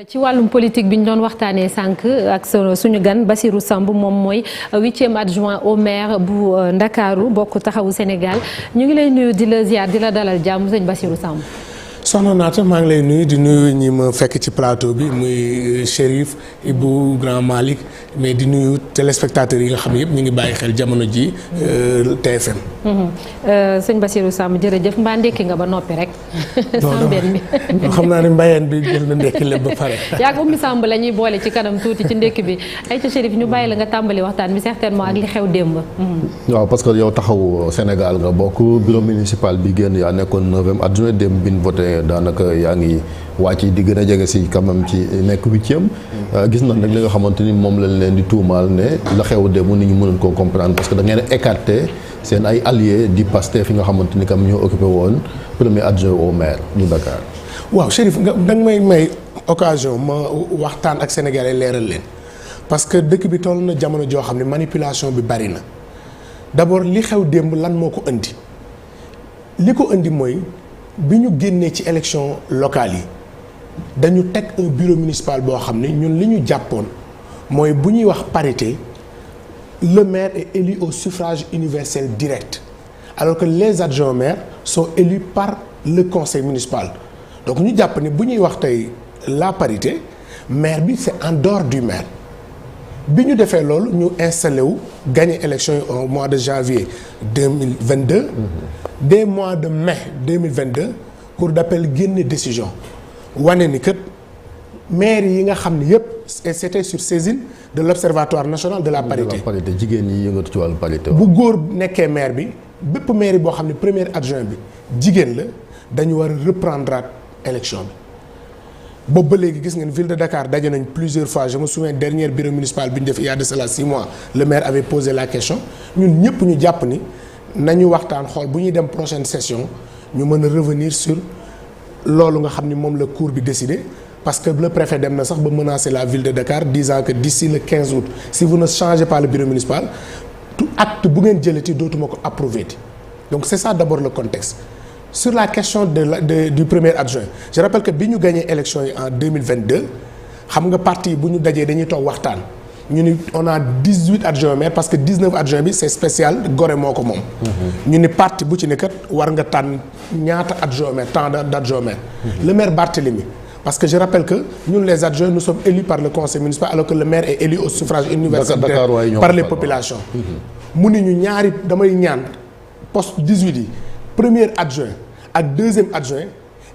ci wàllum politique bi ñu doon waxtaanee sànq ak suñu gan Bassirou Samb moom mooy 8e adjoint au maire bu Ndakaaru bokk taxawu Sénégal ñu ngi lay nuyu di la ziar di la dalal jàmm sëñ Bassirou Samb. soxna Naata maa ngi lay nuyu di nuyu ñi ma fekk ci plateau bi muy Chérif Ibou Grand Malick mais di nuyu téléspectateurs yi nga xam ne yëpp ñu ngi bàyyi xel jamono ji TFM. sëñ Bassirou Samb jërëjëf mbaa ndekki nga ba noppi rek. Sambeen bi xam naa ne mbayeen bi jël na ndekki lépp ba pare. yaa ngi Oumy Samb la ñuy boole ci kanam tuuti ci ndekki bi ay ca Chérif ñu bàyyi la nga tàmbali waxtaan bi certainement ak li xew démb. waaw parce que yow taxawu Sénégal nga bokk bureau municipal bi génn yaa nekkoon 9e adjoint démb bi ñu voté daanaka yaa ngi wàcc di gën a jege si quand même ci nekk 8e. gis nañ nag li nga xamante ni moom lañ leen di tuumaal ne la xew démb nit ñi mënuñ koo comprendre parce que da ngeen écarté seen ay alliés di Pastef fi nga xamante ni kam ñoo occupé woon premier adjoint au maire bu Dakar. waaw Chérif nga da nga may occasion ma waxtaan ak Sénégalais leeral leen parce que dëkk bi toll na jamono joo xam ne manipulation bi bari na d'abord li xew démb lan moo ko indi li ko indi mooy bi ñu génnee ci élection locale yi dañu teg un bureau municipal boo xam ne ñun li ñu jàppoon mooy bu ñuy wax parité le maire est élu au suffrage universel direct alors que les adjoints au maire sont élus par le conseil municipal donc ñu jàpp ne bu ñuy wax tey la parité maire bi c'est en dehors du maire bi ñu defee loolu ñu installé wu gagné élection yi au mois de janvier 2022 dès mois de mai 2022 cour d'appel génne décision wane ni kat maire yi nga xam ne yëpp c'était sur saisine de l'observatoire national de la parité. jigéen ñi yëngatu ci wàllu parité. bu góor nekkee maire bi bépp maire yi boo xam ne premier adjoint bi jigéen la dañu war a reprendre élection bi boobu ba léegi gis ngeen ville de Dakar daje nañ plusieurs fois je me souviens dernier bureau municipal bi ñu def il y a de cela 6 mois le maire avait posé la question ñun ñëpp ñu jàpp ni nañu waxtaan xool bu ñuy dem prochaine session ñu mën a revenir sur loolu nga xam ni moom la cour bi décidé parce que le préfet dem na sax ba menacer la ville de Dakar disant que d'ici le 15 août si vous ne changez pas le bureau municipal tout acte bu ngeen jëlati dootuma ko approuvé ti donc c'est ça d'abord le contexte sur la question du premier adjoint je rappelle que bi ñu gagné élection yi en 2022 xam nga parti bu ñu dajee dañuy toog waxtaan ñu ni on a 18 adjoints maire parce que 19 adjoints bi c'est spécial Gorée moo ko moom. ñu ni parti bu ci nekkat war nga tànn ñaata adjoint maire tant d'adjoint maire. le maire Barthélémy parce que je rappelle que ñun les adjoints nous sommes élus par le conseil municipal alors que le maire est élu au suffrage universel par les populations. mu ni ñu ñaari damay ñaan poste 18 yi premier adjoint ak deuxième adjoint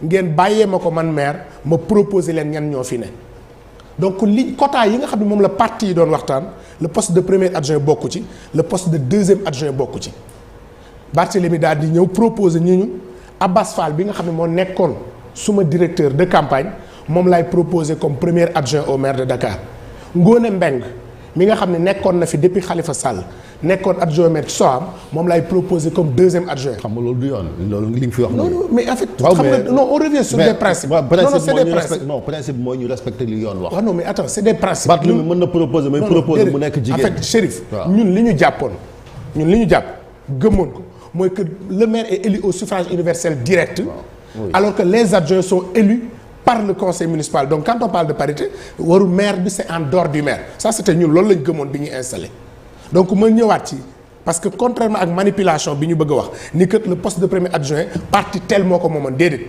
ngeen bàyyee ma ko man maire ma proposer leen ñan ñoo fi ne. donc li quota yi nga xam ne moom la parti yi doon waxtaan le poste de premier adjoint bokku ci le poste de deuxième adjoint bokku ci Barthélémy daal di ñëw proposer ñu Abbas Fall bi nga xam ne moo nekkoon suma directeur de campagne moom laay proposer comme premier adjoint au maire de Dakar Ngone Mbeng mi nga xam ne nekkoon na fi depuis Khalifa Sall nekkoon adjoint maire ci Soham moom laay proposer comme deuxième adjoint. xam nga loolu du yoon loolu li nga fi wax. non mais en fait. xam nga non on revient sur des principes. non c'est des principes non principe mooy ñu respecter li yoon wax. waaw non mais attends c'est des principes. Barthélémy mën na proposer mais proposer mu nekk jigéen. en fait Chérif ñun li ñu jàppoon ñun li ñu jàpp gëmmoon ko mooy que le maire est élu au suffrage universel direct. Oui. Alors que les adjoints sont élus par le conseil municipal donc quand on parle de parité waru maire bi c'est en dehors du maire ça c'était ñun loolu lañ gëmoon bi ñuy installé donc ma ñëwaat ci parce que contrairement ak manipulation bi ñu bëgg a wax ni que le poste de premier adjoint parti tel moo ko moomoon déedéet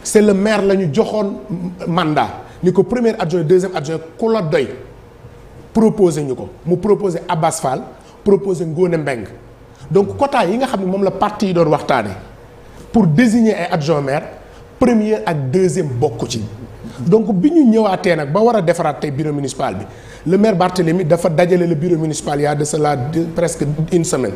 c'est le maire la ñu joxoon mandat ni ko premier adjoint deuxième adjoint ku la doy proposé ñu ko mu proposé Abbas Fall proposé Ngone Mbeng donc quota yi nga xam ne moom la parti yi doon waxtaane pour désigner ay adjoint maire premier ak deuxième bokku ci donc bi ñu ñëwaatee nag ba war a defaraat tey bureau municipal bi le maire Barthélémy dafa dajale le bureau municipal il y a de cela presque une semaine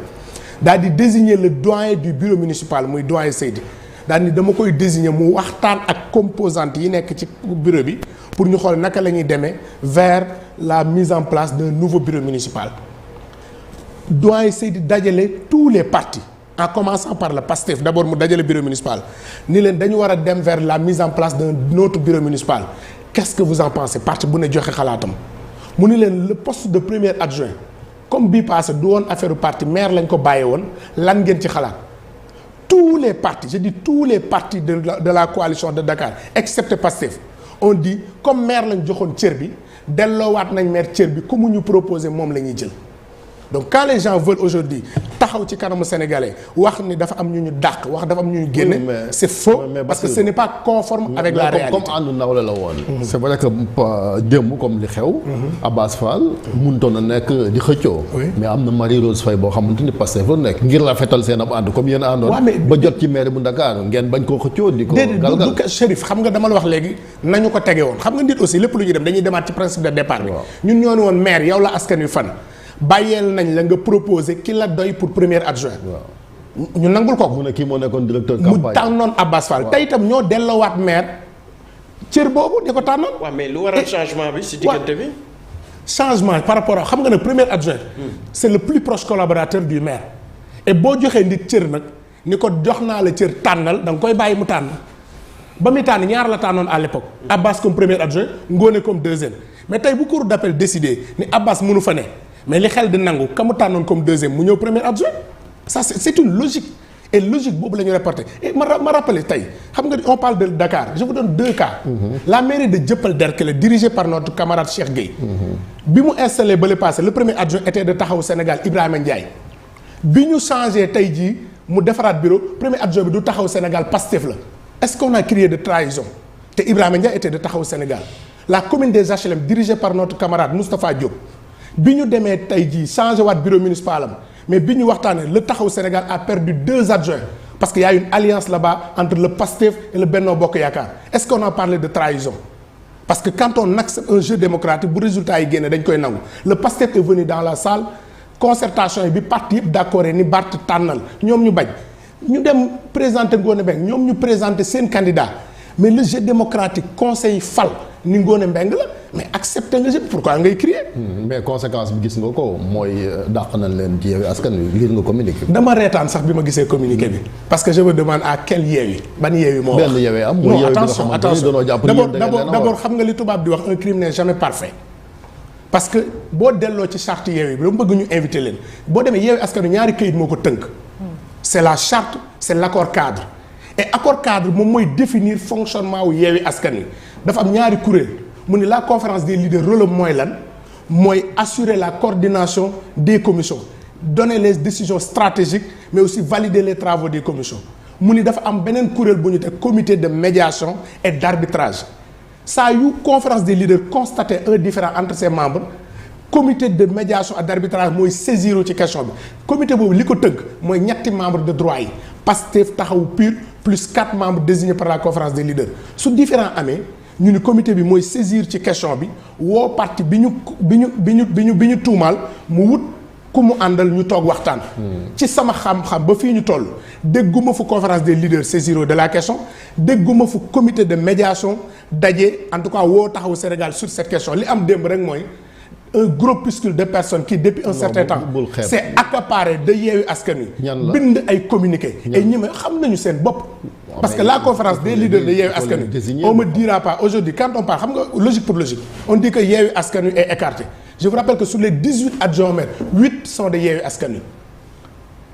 daal di désigner le doyen du bureau municipal muy doyen Seydi daal ni dama koy désigner mu waxtaan ak composantes yi nekk ci bureau bi pour ñu xool naka la ñuy demee vers la mise en place d'un nouveau bureau municipal doyen Seydi dajale tous les partis en commençant par le PASTEF d'abord mu dajale bureau municipal ni leen dañu war a dem vers la mise en place d'un autre bureau municipal qu'est-ce que vous en pensez parti bu ne joxe xalaatam mu ni leen le poste de premier adjoint comme bii passé du woon affaire parti maire lañ ko bàyyee woon lan ngeen ci xalaat tous les partis je dis tous les partis de la coalition de Dakar excepté PASTEF on dit comme maire lañ joxoon cër bi delloowaat nañ maire cër bi ku mu ñu proposer moom la ñuy jël. donc quand les gens veulent aujourd'hui taxaw ci kanamu sénégalais wax ni dafa am ñu ñu dàq wax dafa am ñu ñu génne. c'est faux parce que ce n'est pas conforme avec la réalité. comme àndu nawle la woon. c'est vrai que démb comme li xew. Abass Fall mënutoon na nekk di xëccoo. mais am na Marie Rose Faye boo xamante ni Pastef la nekk ngir rafetal seen ab ànd comme yéen a àndoon. ba jot ci maire bu Dakar ngeen bañ koo xëccoo. di ko galgal déedéet Chérif xam nga dama la wax léegi nañu ko tege woon xam nga nit aussi lépp lu ñuy dem dañuy demaat ci principe de départ bi. ñun ñoo ne woon maire yow la askan wi fan. bàyyeel nañ la nga proposer ki la doy pour premier adjoint. ñu nangul ko. mu ne kii moo nekkoon directeur campagne mu tànnoon Abass Fall. tey itam ñoo delloowaat maire cër boobu di ko tànnoon. waaw mais lu waral changement bi si diggante bi. changement par rapport ak xam nga ne premier adjoint. c'est le plus proche collaborateur du maire. et boo joxee nit cër nag ni ko jox naa la cër tànnal da nga koy bàyyi mu tànn ba muy tànn ñaar la tànnoon à l'époque. Abass comme premier adjoint Ngoné comme deuxième mais tey bu cour d'appel décidé ni Abass mënu fa ne. mais li xel di nangu ka mu tànnoon comme deuxième mu ñëw premier adjoint ça c'est une logique et logique boobu la ñu reporté et ma rappelé tey xam nga on parle de Dakar je vous donne 2 cas. La mairie de Dieuppeul-Derklé dirigée par notre camarade Cheikh Gueye. bi mu installé ba le passé le premier adjoint était de Taxawu Sénégal Ibrahima Ndiaye. bi ñu changé tey jii mu defaraat bureau premier adjoint bi du Taxawu Sénégal Pastef la est-ce qu'on a crié de trahison te Ibrahima Ndiaye était de Taxawu Sénégal la commune des HLM dirigée par notre camarade Moustapha Diop. bi ñu demee tey jii changé waat bureau municipal am mais bi ñu waxtaanee le Taxawu Sénégal a perdu 2 adjoints parce que y a une alliance là-bas entre le PASTEF et le Benno Bokk Yaakaar est-ce qu'on a parlé de trahison parce que quand on accepte un jeu démocratique bu résultat yi génne dañ koy nangu le PASTEF est venu dans la salle concertation yi bi parti yëpp d'accord ni Barth tànnal ñoom ñu bañ ñu dem présenter Ngoné Mbengue ñoom ñu présenter seen candidat mais le jeu démocratique conseil fal ni Ngoné Mbengue la mais accepter nga jeu pourquoi ngay crier. mais conséquence bi gis nga ko mooy dàq nañ leen ci Yewwi Askan Wi lire nga communiqué. dama reetaan sax bi ma gisee communiqué bi parce que je me demande à quel Yewwi ban Yewwi moo wax. benn Yewwi am non attention d'abord xam nga li tubaab di wax un crime n'est jamais parfait. parce que boo delloo ci charte Yewwi bi dama bëgg ñu invité leen boo demee Yewwi Askan Wi ñaari këyit moo ko tënk. c'est la charte c'est l'accord cadre. et accord cadre moom mooy définir fonctionnement wu Yewwi Askan Wi dafa am ñaari kuréel mu ni la conférence des leaders rôle mooy lan mooy assurer la coordination des commissions donner les décisions stratégiques mais aussi valider les travaux des commissions mu ni dafa am beneen kuréel bu ñu teg comité de médiation et d'arbitrage saa yu conférence des leaders constater un différend entre ses membres comité de médiation et d'arbitrage mooy saisir ci question bi comité boobu li ko tënk mooy ñetti membres de droit yi Pastef Taxawu PUR plus 4 membres désignés par la conférence des leaders su différend amee ñu ni comité bi mooy saisir ci question bi woo parti bi ñu tuumaal mu wut ku mu àndal ñu toog waxtaan. ci sama xam-xam ba fii ñu toll dégguma fu conférence des leaders saisir de la question dégguma fu comité de médiation daje en tout cas woo Taxawu Sénégal sur cette question li am démb rek mooy un groupuscule de personnes qui depuis un certain temps s'est accaparé de Yewwi Askan Wi bind ay communiqué et ñi ma xam nañu seen bopp parce que la conférence des leaders de Yewwi Askan Wi on me dira pas aujourd'hui quand on parle xam nga logique pour logique on dit que Yewwi Askan Wi est écarté je vous rappelle que sur les 18 adjoints maires 8 sont de Yewwi Askan Wi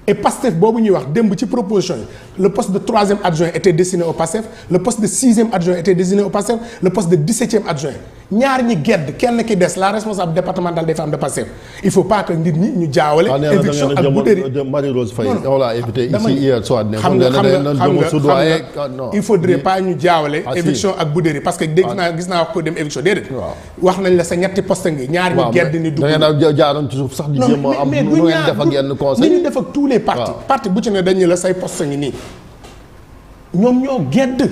et Pastef boobu ñuy wax démb ci proposition yi le poste de 3e adjoint était destiné au Pastef le poste de 6e adjoint était destiné au Pastef le poste de 17e adjoint ñaar ñi gedd kenn ki des la responsable départementale des femmes de Pastef il faut pas que nit ñi ñu jaawale éviction ak bouterie Marie Rose Faye on l'a invité ici hier soir xam nga il faudrait pas ñu jaawale éviction ak bouterie parce que dégg naa gis naa wax ko dem éviction déedéet wax nañ la sa ñetti poste ngi ñaar ñi gedd ni dugg da ngeen jaaroon ci suuf sax di jéem a am nu ngeen def ak yenn conseil ni ñu def ak tous les partis bu ci ne dañu la say poste ngi nii ñoom ñoo gedd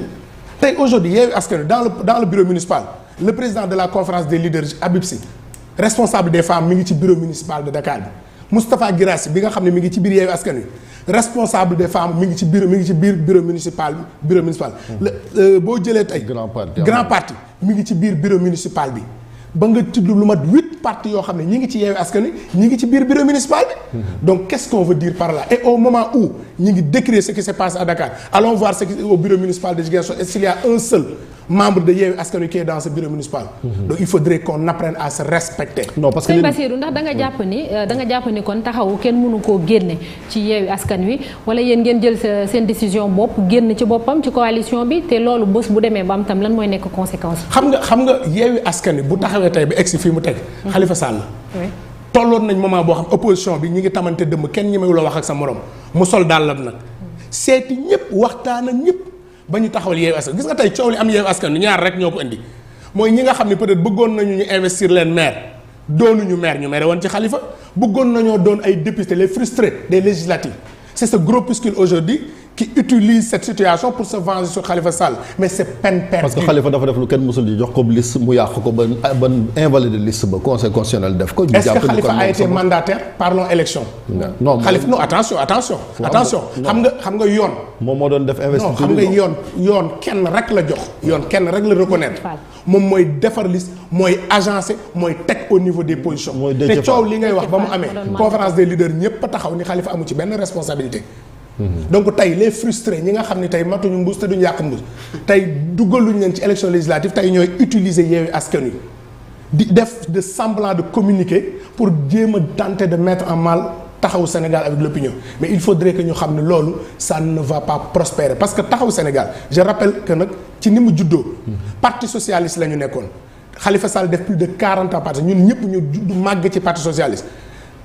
tey aujourd'hui Yewwi Askan Wi dans le bureau municipal le président de la conférence des leaders Habib Sy responsable des femmes mi ngi ci bureau municipal de Dakar bi Moustapha Guirassy bi nga xam ne mi ngi ci biir Yewwi Askan Wi responsable des femmes mi ngi ci biir bureau municipal boo jëlee tey grand parti mi ngi ci biir bureau municipal bi ba nga tudd lu mat 8 partis yoo xam ne ñi ngi ci Yewwi Askan Wi ñi ngi ci biir bureau municipal bi. Donc qu'est-ce qu'on veut dire par là? Et au moment où ñi ngi décrire ce qui se passe à Dakar, allons voir ce qui au bureau municipal de Ziguinchor. Est-ce qu'il y a un seul membre de Yewwi Askan Wi qui est dans ce bureau municipal? Donc il faudrait qu'on apprenne à se respecter. Non parce que Bassirou ndax da nga jàpp ni kon taxawu kenn mënu koo génne ci Yewwi Askan Wi wala yéen ngeen jël seen décision bopp génn ci boppam ci coalition bi te loolu bés bu demee ba am tam lan mooy nekk conséquence. xam nga Yewwi Askan Wi bu taxawee tey ba egsi fii mu teg. Khalifa Sall. tolloon nañ moment boo xam opposition bi ñi ngi tamante dëmm kenn ñemewu la wax ak sa morom mu sol dàllam nag seeti ñëpp waxtaan ak ñëpp ba ñu taxawal Yewwi Askan gis nga tey coow li am Yewwi Askan ñaar rek ñoo ko indi mooy ñi nga xam ne peut-être bëggoon nañu ñu investir leen maire doonuñu maire ñu mere woon ci Khalifa bëggoon nañoo doon ay députés les frustrés des législatives c'est ce groupuscule aujourd'hui qui utilise cette situation pour se venger sur Khalifa Sall mais c'est peine perdue. Parce que Khalifa dafa def lu kenn mësul di jox ko liste mu yàq ko ba invalider liste ba conseil constitutionnel def ko. Est-ce que Khalifa a été mandataire? Parlons élection. non Khalifa non attention. xam nga yoon. moom moo doon def investiture. non xam nga yoon kenn rek la jox. yoon kenn rek la reconnaître. moom mooy defar liste mooy agencer mooy teg au niveau des positions. te coow li ngay wax ba mu amee. conférence des leaders ñëpp a taxaw ni Khalifa amu ci benn responsabilité. donc tey les frustrés ñi nga xam ne tey matuñu mbuus te duñu yàq mbuus tey duggaluñ leen ci élection législative tey ñooy utiliser Yewwi Askan Wi di def de semblant de communiquer pour jéem a tenter de mettre en mal taxawu Sénégal avec l'opinion mais il faudrait que ñu xam ne loolu ça ne va pas prospérer parce que taxawu Sénégal je rappelle que nag ci ni mu juddoo parti socialiste la ñu nekkoon Khalifa Sall def plus de 40 ans parti ñun ñëpp ñu judd màgg ci parti socialiste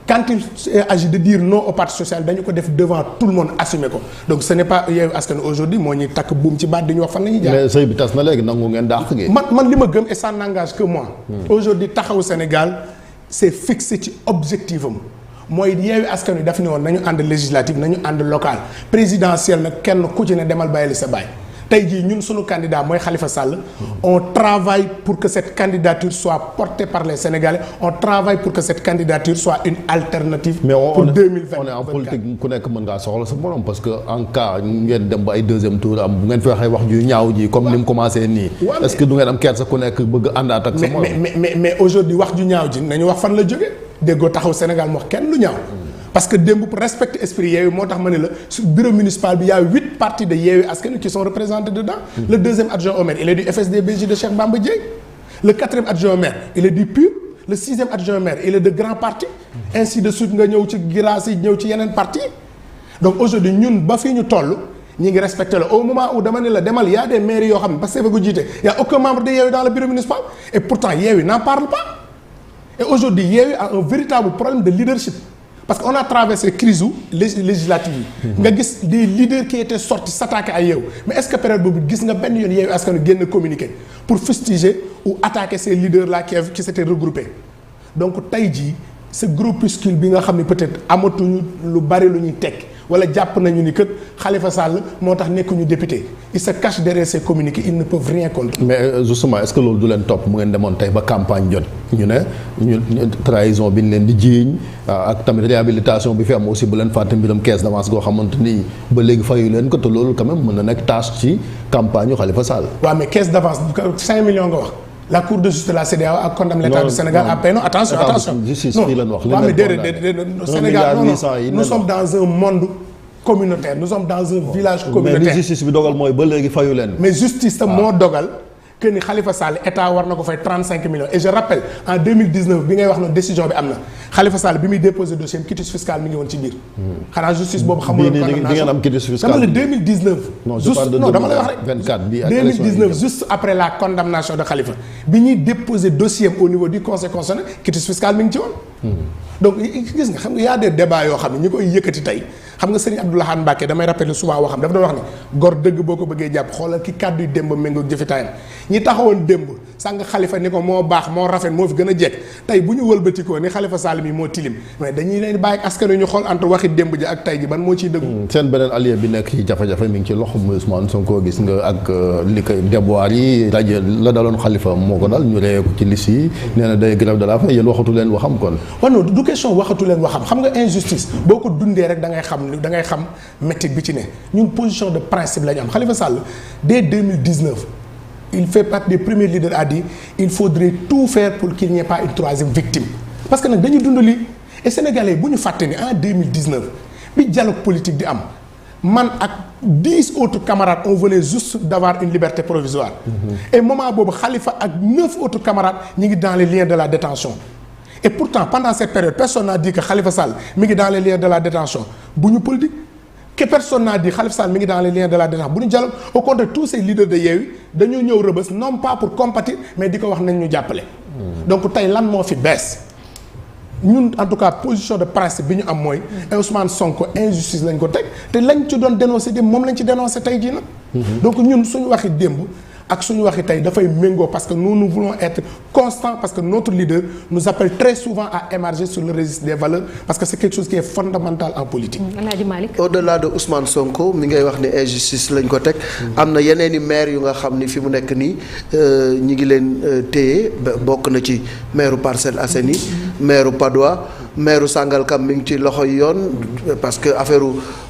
quand il agit de dire non au parti social dañu ko def devant tout le monde assumer ko donc ce n'est pas Yewwi Askan Wi aujourd'hui moo ñuy takk buum ci baat di ñu wax fan la ñuy jaar. mais sëy bi tas na léegi nangu ngeen dàq gi. man li ma gëm et ça n'engage que moi. aujourd'hui taxawu Sénégal c'est fixé ci objectif am mooy Yewwi Askan Wi daf ne woon nañu ànd législative nañu ànd local présidentiel nag kenn ku ci ne demal bàyyili sa baay. tey jii ñun sunu candidat mooy Khalifa Sall on travaille pour que cette candidature soit portée par les Sénégalais on travaille pour que cette candidature soit une alternative. mais pour 2020 on est en politique ku nekk mën ngaa soxla sa morom parce que en cas ngeen dem ba ay deuxième tour am bu ngeen fi waxee wax ju ñaaw ji comme ni mu commencé nii. est-ce que du ngeen am kersa ku nekk bëgg àndaat ak sa morom. mais aujourd'hui wax ju ñaaw ji nañu wax fan la jógee déggoo taxaw Sénégal mu wax kenn lu ñaaw. parce que démb pour respecter esprit Yewwi moo tax ma ne la su bureau municipal bi y a 8 partis de Yewwi Askan Wi qui sont représentés dedans. Le deuxième adjoint au maire il est du FSD/BJ de Cheikh Bamba Dièye. Le quatrième adjoint au maire il est du PUR. Le sixième adjoint au maire il est de grands partis. ainsi de suite nga ñëw ci Guirassy ñëw ci yeneen partis. donc aujourd'hui ñun ba fii ñu toll ñi ngi respecté la au moment où dama ne la demal y a des maires yoo xam ne parce que fa ko jiite y a aucun membre de Yewwi dans le bureau municipal et pourtant Yewwi n'en parle pas. et aujourd'hui Yewwi a un véritable problème de leadership. parce qu'on a traversé crise législative yi nga gis des leaders qui étaient sortis s'attaquer à Yewwi mais est-ce que période boobu gis nga benn yoon Yewwi Askan Wi génn communiquer pour fustiger ou attaquer ces leaders là qui s'étaient regroupés donc tey jii ce groupuscule bi nga xam ne peut-être amatuñu lu bari lu ñuy tekki wala jàpp nañu ni que Khalifa Sall moo tax nekkuñu député il se cache derrière ses communiqués ils ne peuvent rien contre. mais justement est-ce que loolu du leen topp mu ngeen demoon tey ba campagne jot ñu ne ñu trahison bi ñu leen di jiiñ ak tamit réhabilitation bi fi am aussi bu leen fàtte mbiram caisse d'avance goo xamante ni ba léegi fayu leen ko te loolu quand même mën na nekk tâche ci campagne yu Khalifa Sall. waaw mais caisse d'avance 5 millions nga wax. La Cour de justice de la CEDEAO a condamné l'État du Sénégal à payer. Non, attention. Justice fii lañ wax. Non, mais Sénégal, nous sommes dans un monde communautaire. Nous sommes dans un village communautaire. mais justice bi dogal mooy ba léegi fayu leen. mais justice moo dogal que ni Khalifa Sall état war na ko fay 35 millions et je rappelle en 2019 bi ngay wax noonu décision bi am na Khalifa Sall bi muy déposé dossier quitus fiscal mi ngi woon ci biir. xanaa justice boobu xamul woon condamnation di ngeen am quitus fiscal dama la 2019. non je parle de 2024 dama lay wax rek 2019 juste après la condamnation de Khalifa bi ñuy déposé dossier au niveau du conseil constitutionnel quitus fiscal mi ngi ci woon. donc gis nga xam nga y a des débats yoo xam ne ñi koy yëkkati tey xam nga Serigne Abdou Lahad Mbacké damay rappelé souvent waxam dafa doon wax ni gor dëgg boo ko bëggee jàpp xoolal ki kàddu yu démb méngoo jëfitaayam ñi taxawoon démb sàng Khalifa ni ko moo baax moo rafet moo fi gën a jekk tey bu ñu wëlbatikoo ni Khalifa Sall mi moo tilim mais dañuy leen bàyyi ak askan wi ñu xool entre waxi démb ji ak tey ji ban moo ciy dëggu. seen beneen allié bi nekk ci jafe-jafe mi ngi ci loxo Ousmane Sonko gis nga ak li koy déboire yi rajo la daloon Khalifa moo ko dal ñu reyee ko ci liste yi nee na day grève de la faim yéen waxatu leen waxam kon. waaw non du question waxatu leen waxam xam nga injustice boo ko dundee rek da ngay métit bi ci ne ñun position de principe la ñu am Khalifa Sall dès 2019 il fait partie des premiers leaders à dire il faudrait tout faire pour qu'il n'y ait pas une troisième victime parce que nag dañu dund lii et sénégalais bu ñu fàtte ni en 2019 bi dialogue politique di am man ak 10 autres camarades on venait juste d'avoir une liberté provisoire et moment boobu Khalifa ak 9 autres camarades ñi ngi dans les liens de la détention et pourtant pendant cette période personne n'a dit que Khalifa Sall mi ngi dans les liens de la détention bu ñu politique que personne n'a dit Khalifa Sall mi ngi dans les liens de la détention bu ñu dialogue au contraire tous ces leaders de Yewwi dañoo ñëw Rebeuss non pas pour compatir mais di ko wax nañ ñu jàppale donc tey lan moo fi bees ñun en tout cas position de principe bi ñu am mooy Ousmane Sonko injustice lañ ko teg te lañ ci doon dénoncé démb moom lañ ci dénoncé tey jii nag donc ñun suñu waxi démb ak suñu waxi tey dafay méngoo parce que nous voulons être constants parce que notre leader nous appelle très souvent à émarger sur le registre des valeurs parce que c'est quelque chose qui est fondamental en politique. Alhaji Malick. Au-delà de Ousmane Sonko mi ngay wax ni injustice lañ ko teg am na yeneen i maire yu nga xam ni fi mu nekk nii ñi ngi leen téye bokk na ci maire Parcelles Assainies maire Padoua maire Sangalkam mi ngi ci loxoy yoon parce que affaire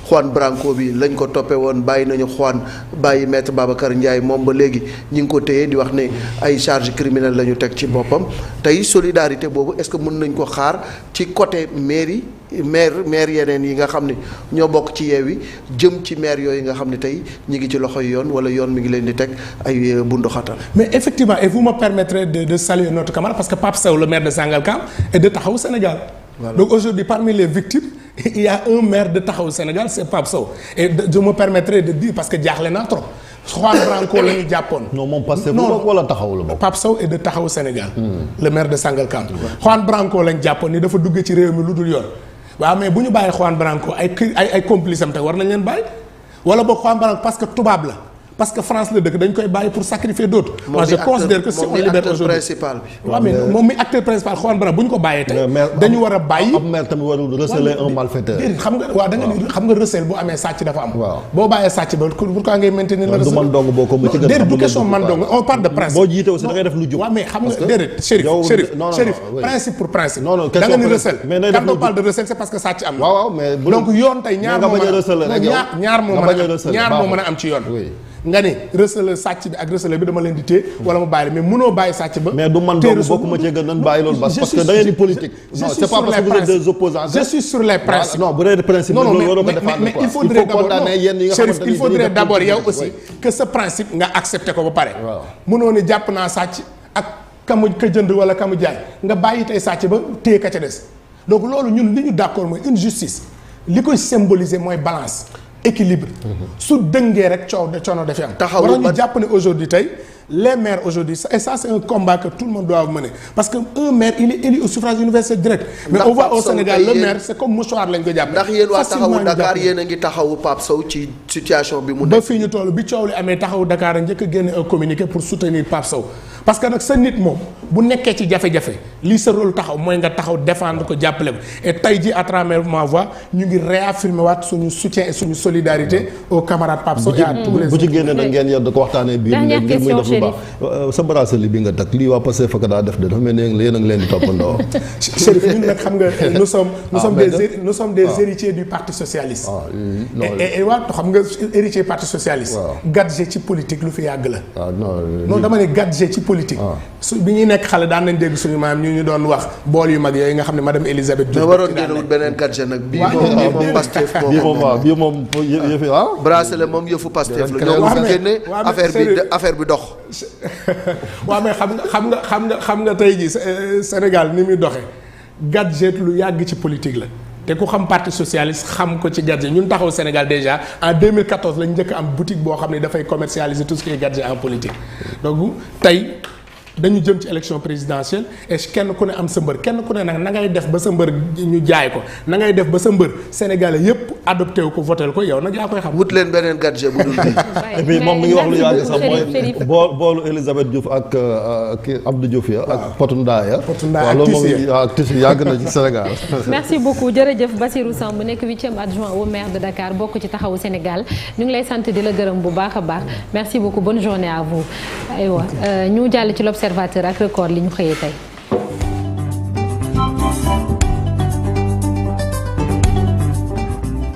Juan Branco bi lañ ko toppee woon bàyyi nañu Juan bàyyi maître Babacar Ndiaye moom ba léegi ñi ngi ko téye di wax ne ay charges criminelles la ñu teg ci boppam tey solidarité boobu est-ce que mën nañ ko xaar ci côté maire yeneen yi nga xam ne ñoo bokk ci Yewwi jëm ci maire yooyu nga xam ne tey ñi ngi ci loxoy yoon wala yoon mi ngi leen di teg ay bundu xatal. Mais effectivement et vous me permettrez de saluer notre camarade parce que Pape Sow le maire de Sangalkam est de Taxawu Sénégal. Voilà. Donc aujourd'hui parmi les victimes il y a un maire de Taxawu Sénégal c'est Pape Sow et je me permettrai de dire parce que jaaxle naa trop Juan Branco la ñu jàppoon. non moom Pastef bu bokk wala Taxawu la bokk. Pape Sow est de Taxawu Sénégal. Le maire de Sangalkam. Juan Branco lañ jàppoon ni dafa duggee ci réew mi lu dul yoon. waaw mais bu ñu bàyyi Juan Branco ay complices am te war nañ leen bàyyi wala boog Juan Branco parce que tubaab la. parce que France la dëkk dañ koy bàyyi pour sacrifier d'autres. moi je considère que si on libère aujourd'hui waaw mais moom mi acteur principal Juan Branco bu ñu ko bàyyee tey dañu war a bàyyi ab maire tamit warul receler un malfaiteur. xam nga waaw da nga ni xam nga recel bu amee sàcc dafa am. boo bàyyee sàcc ba pourquoi ngay maintenir le recel. du man dong boo ko mu ci gën a déedéet du question man dong on parle de principe. boo jiite aussi da ngay def lu jub. waaw mais xam nga déedéet Chérif principe pour principe. non non da nga ni recel mais day def quand on parle de recel c'est parce que sàcc am na. waaw mais donc yoon tey ñaar moo mën a am ci yoon. nga ni receleur sàcc bi ak receleur bi dama leen di téye wala ma bàyyi la mais mënoo bàyyi sàcc ba. mais du man dong bokkuma ci gën nañ bàyyi loolu parce que da ngeen di politique. non c'est pas parce que vous êtes des opposants. je suis sur les principes. non bu dee principe bi loolu waroo ko défendre mais il faudrait d'abord il faudrait d'abord yow aussi que ce principe nga accepté ko ba pare. waaw mënoo ni jàpp naa sàcc ak kamu ka jënd wala kamu jaay nga bàyyi tey sàcc ba téye ka ca des donc loolu ñun li ñu d'accord mooy une justice li koy symboliser mooy balance. équilibre su dëngee rek coono dafay am. taxawul ñu jàpp ne aujourd'hui tey les maires aujourd'hui et ça c'est un combat que tout le monde doit mener parce que un maire il est élu au suffrage universel direct. mais on voit au Sénégal le maire c'est comme mouchoir lañ ko jàppee. ndax yéen waa taxawu Dakar yéen a ngi taxawu Pape Sow ci situation bi mu nekk. ba fii ñu toll bi coow li amee taxawu Dakar a njëkk a génne un communiqué pour soutenir Pape Sow parce que nag sa nit moom bu nekkee ci jafe-jafe lii sa rôle taxaw mooy nga taxaw défendre ko jàppale ko et tey jii à travers ma voix ñu ngi réaffirmer waat suñu soutien et suñu solidarité aux camarades Pape Sow et à tous les bu ci génnee nag ngeen yedd ko waxtaanee biir ngir muy def lu baax sa bracelet bi nga takk lii waa Pastef fa daa def de dafa mel ni yéen a ngi leen di toppandoo. Chérif ñun nag xam nga nous sommes des héritiers du parti socialiste. et waaw xam nga héritier parti socialiste. gadget ci politique lu fi yàgg la. non dama ne gadget ci politique. su bi ñuy nekk xale daan nañ dégg suñu maam ñu doon wax bool yu mag yooyu nga xam ne madame Elisabeth Diouf. mais waroon ngeen wut beneen gadget nag. bii moom Pastef bii moom yëfi bracelet moom yëfu Pastef la ñoo ko fi génne affaire bi dox. waaw mais xam nga tey jii Sénégal ni muy doxee gadget lu yàgg ci politique la te ku xam parti socialiste xam ko ci gadget ñun taxaw Sénégal déjà en 2014 lañ njëkk am boutique boo xam ne dafay commercialiser tout ce qui est gadget en politique donc tey dañu jëm ci élection présidentielle et kenn ku ne am sa mbër kenn ku ne nag na ngay def ba sa mbër ñu jaay ko na ngay def ba sa mbër sénégalais yépp adopté wu ko voté ko yow nag yaa koy xam. wut leen beneen gadget bu dul bii. et puis moom mi ngi wax lu yàgg sax mooy boolu Elisabeth Diouf ak kii Abdou Diouf ya ak Potou Ndaaya. waaw loolu moom ak tissu yàgg na ci Sénégal. merci beaucoup jërëjëf Bassirou Samb nekk 8e adjoint au maire de Dakar bokk ci taxawu Sénégal ñu ngi lay sant di la gërëm bu baax a baax merci beaucoup bonne journée à vous aywa ñu jàll ci l'observateur ak record li ñu xëyee tey.